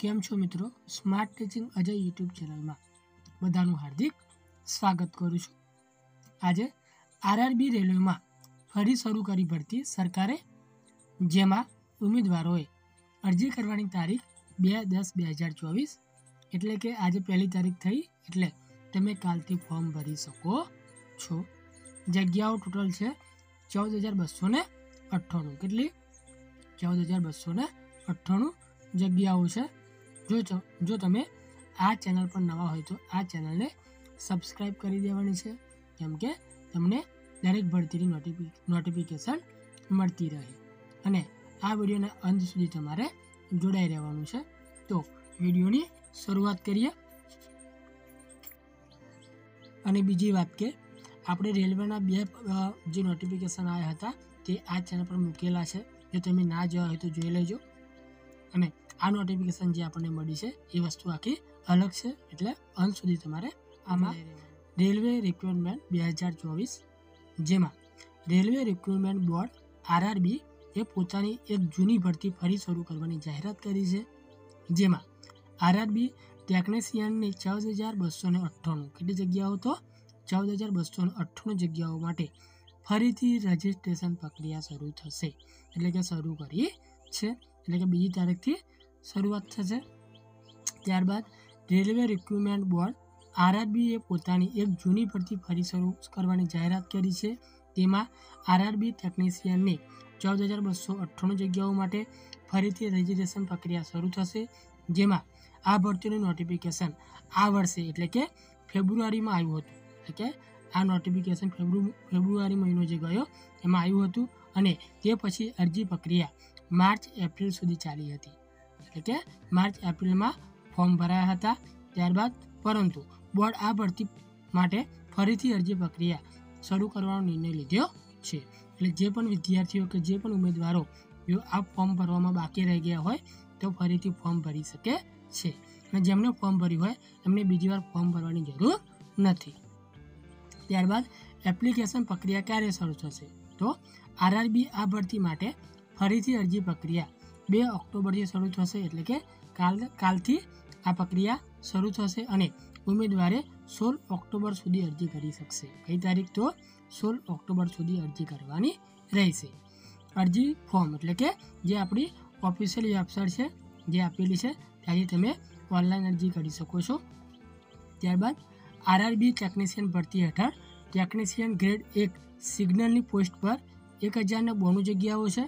કેમ છો મિત્રો? સ્માર્ટ ટીચિંગ અજય યુટ્યુબ ચેનલમાં બધાનું હાર્દિક સ્વાગત કરું છું. આજે આરઆરબી રેલવેમાં ફરી શરૂ કરી ભરતી સરકારે, જેમાં ઉમેદવારોએ અરજી કરવાની તારીખ 2/10/2024 એટલે કે આજે પહેલી તારીખ થઈ, એટલે તમે કાલથી ફોર્મ ભરી શકો છો. જગ્યાઓ ટોટલ છે 14,298. કેટલી? 14,298 જગ્યાઓ છે. જો તમે આ ચેનલ પર નવા હોય તો આ ચેનલને સબસ્ક્રાઈબ કરી દેવાની છે, કેમ કે તમને દરેક ભરતીની નોટિફિકેશન મળતી રહે. અને આ વિડીયોના અંત સુધી તમારે જોડાઈ રહેવાનું છે. તો વિડીયોની શરૂઆત કરીએ. અને બીજી વાત કે આપણે રેલવેના બે જે નોટિફિકેશન આવ્યા હતા તે આ ચેનલ પર મૂકેલા છે. જો તમે ના જોયા હોય તો જોઈ લેજો. અને આ નોટિફિકેશન જે આપણને મળી છે એ વસ્તુ આખી અલગ છે, એટલે અંત સુધી તમારે આમાં રેલવે રિક્રુટમેન્ટ 2024, જેમાં રેલવે રિક્રુટમેન્ટ બોર્ડ આરઆરબી એ પોતાની એક જૂની ભરતી ફરી શરૂ કરવાની જાહેરાત કરી છે. જેમાં આરઆરબી ટેકનિશિયનની 14,298 કેટલી જગ્યાઓ? તો 14,298 જગ્યાઓ માટે ફરીથી રજિસ્ટ્રેશન પ્રક્રિયા શરૂ થશે. એટલે કે શરૂ કરી છે, એટલે કે બીજી તારીખથી શરૂઆત થશે. ત્યારબાદ રેલવે રિક્રુટમેન્ટ બોર્ડ આરઆરબીએ પોતાની એક જૂની ભરતી ફરી શરૂ કરવાની જાહેરાત કરી છે. તેમાં આરઆરબી ટેકનિશિયનની 14,298 જગ્યાઓ માટે ફરીથી રજિસ્ટ્રેશન પ્રક્રિયા શરૂ થશે. જેમાં આ ભરતીનું નોટિફિકેશન આ વર્ષે એટલે કે ફેબ્રુઆરીમાં આવ્યું હતું. એટલે કે આ નોટિફિકેશન ફેબ્રુઆરી મહિનો જે ગયો એમાં આવ્યું હતું, અને તે પછી અરજી પ્રક્રિયા માર્ચ-એપ્રિલ સુધી ચાલી હતી. એટલે કે માર્ચ-એપ્રિલમાં ફોર્મ ભરાયા હતા. ત્યારબાદ પરંતુ બોર્ડ આ ભરતી માટે ફરીથી અરજી પ્રક્રિયા શરૂ કરવાનો નિર્ણય લીધો છે. એટલે જે પણ વિદ્યાર્થીઓ કે જે પણ ઉમેદવારો જો આ ફોર્મ ભરવામાં બાકી રહી ગયા હોય તો ફરીથી ફોર્મ ભરી શકે છે. અને જેમને ફોર્મ ભર્યું હોય એમને બીજી વાર ફોર્મ ભરવાની જરૂર નથી. ત્યારબાદ એપ્લિકેશન પ્રક્રિયા ક્યારે શરૂ થશે? તો આરઆરબી આ ભરતી માટે ફરીથી અરજી પ્રક્રિયા 2 ઓક્ટોબરથી શરૂ થશે. એટલે કે કાલથી આ પ્રક્રિયા શરૂ થશે અને ઉમેદવારે 16 ઓક્ટોબર સુધી અરજી કરી શકશે. કઈ તારીખ? તો 16 ઓક્ટોબર સુધી અરજી કરવાની રહેશે. અરજી ફોર્મ એટલે કે જે આપણી ઓફિશિયલ વેબસાઇટ છે જે આપેલી છે ત્યાંથી તમે ઓનલાઈન અરજી કરી શકો છો. ત્યારબાદ આરઆરબી ટેકનિશિયન ભરતી હેઠળ ટેકનિશિયન ગ્રેડ 1 સિગ્નલની પોસ્ટ પર 1,092 જગ્યાઓ છે.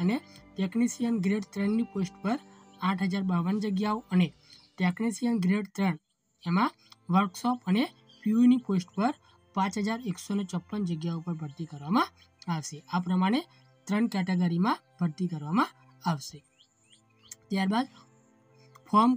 અને ટેકનિશિયન ગ્રેડ 3ની પોસ્ટ પર 8,052 જગ્યાઓ, અને ટેકનિશિયન ગ્રેડ 3 એમાં વર્કશોપ અને પીયુની પોસ્ટ પર 5,154 જગ્યાઓ પર ભરતી કરવામાં આવશે. આ પ્રમાણે 3 કેટેગરીમાં ભરતી કરવામાં આવશે. ત્યારબાદ ફોર્મ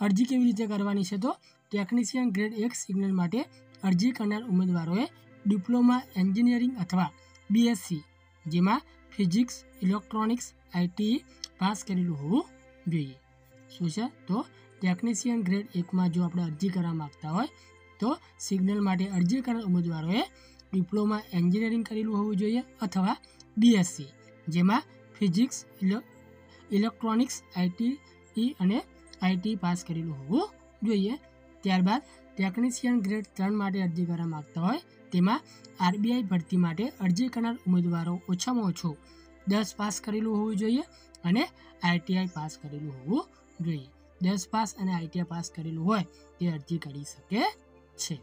અરજી કેવી રીતે કરવાની છે? તો ટેકનિશિયન ગ્રેડ 1 સિગ્નલ માટે અરજી કરનાર ઉમેદવારોએ ડિપ્લોમા એન્જિનિયરિંગ અથવા બીએસસી, જેમાં ફિઝિક્સ, ઇલેક્ટ્રોનિક્સ, આઈટી પાસ કરેલું હોવું જોઈએ. શું છે? તો ટેકનિશિયન ગ્રેડ 1માં જો આપણે અરજી કરવા માગતા હોય તો સિગ્નલ માટે અરજી કરનાર ઉમેદવારોએ ડિપ્લોમા એન્જિનિયરિંગ કરેલું હોવું જોઈએ અથવા બીએસસી, જેમાં ફિઝિક્સ, ઇલેક્ટ્રોનિક્સ, આઈટી અને આઈટી પાસ કરેલું હોવું જોઈએ. ત્યારબાદ ટેકનિશિયન ગ્રેડ 3 માટે અરજી કરવા માગતા હોય તેમાં આરબીઆઈ ભરતી માટે અરજી કરનાર ઉમેદવારો ઓછામાં ઓછું 10 પાસ કરેલું હોવું જોઈએ અને આઈટીઆઈ પાસ કરેલું હોવું જોઈએ. 10 પાસ અને આઈટીઆઈ પાસ કરેલું હોય તે અરજી કરી શકે છે.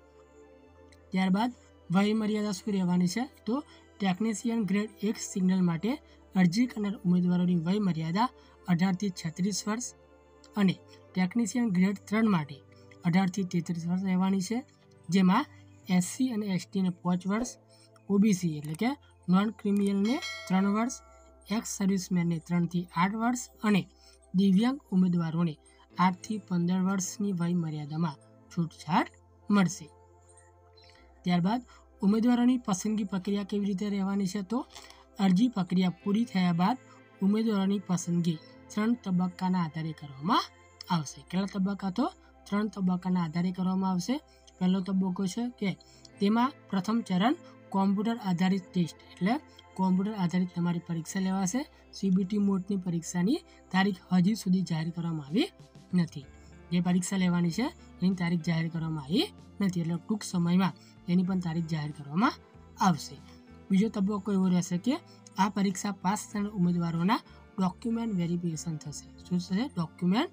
ત્યારબાદ વય મર્યાદા શું રહેવાની છે? તો ટેકનિશિયન ગ્રેડ 1 સિગ્નલ માટે અરજી કરનાર ઉમેદવારોની વય મર્યાદા 18 થી 36 વર્ષ અને ટેકનિશિયન ગ્રેડ 3 માટે 18 થી 33 વર્ષ રહેવાની છે. જેમાં એસસી અને એસટીને 5 વર્ષ, ઓબીસી એટલે કે નોન ક્રિમિનલને 3 વર્ષ, એક્સ સર્વિસમેનને 3 થી 8 વર્ષ અને દિવ્યાંગ ઉમેદવારોને 8 થી 15 વર્ષની વય મર્યાદામાં છૂટછાટ મળશે. ત્યારબાદ ઉમેદવારોની પસંદગી પ્રક્રિયા કેવી રીતે રહેવાની છે? તો અરજી પ્રક્રિયા પૂરી થયા બાદ ઉમેદવારોની પસંદગી 3 તબક્કાના આધારે કરવામાં આવશે. કેટલા તબક્કા? તો 3 તબક્કાના આધારે કરવામાં આવશે. પહેલો તબક્કો છે કે તેમાં પ્રથમ ચરણ કોમ્પ્યુટર આધારિત ટેસ્ટ એટલે કોમ્પ્યુટર આધારિત તમારી પરીક્ષા લેવાશે. CBT મોડની પરીક્ષાની તારીખ હજી સુધી જાહેર કરવામાં આવી નથી. જે પરીક્ષા લેવાની છે એની તારીખ જાહેર કરવામાં આવી નથી, એટલે ટૂંક સમયમાં એની પણ તારીખ જાહેર કરવામાં આવશે. બીજો તબક્કો એવો રહેશે કે આ પરીક્ષા પાસ થનાર ઉમેદવારોના ડોક્યુમેન્ટ વેરિફિકેશન થશે. શું થશે? ડોક્યુમેન્ટ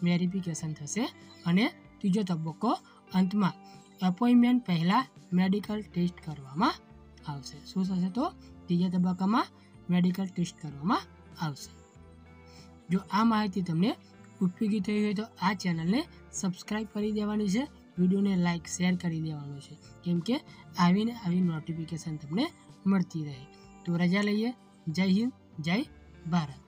વેરિફિકેશન થશે. અને ત્રીજો તબક્કો અંતમાં એપોઇન્ટમેન્ટ પહેલાં મેડિકલ ટેસ્ટ કરવામાં આવશે. શું થશે? તો ત્રીજા તબક્કામાં મેડિકલ ટેસ્ટ કરવામાં આવશે. જો આ માહિતી તમને ઉપયોગી થઈ હોય તો આ ચેનલને સબસ્ક્રાઈબ કરી દેવાની છે, વિડીયોને લાઇક શેર કરી દેવાનું છે, કેમ કે આવીને આવી નોટિફિકેશન તમને મળતી રહે. તો રજા લઈએ. જય હિન્દ, જય ભારત.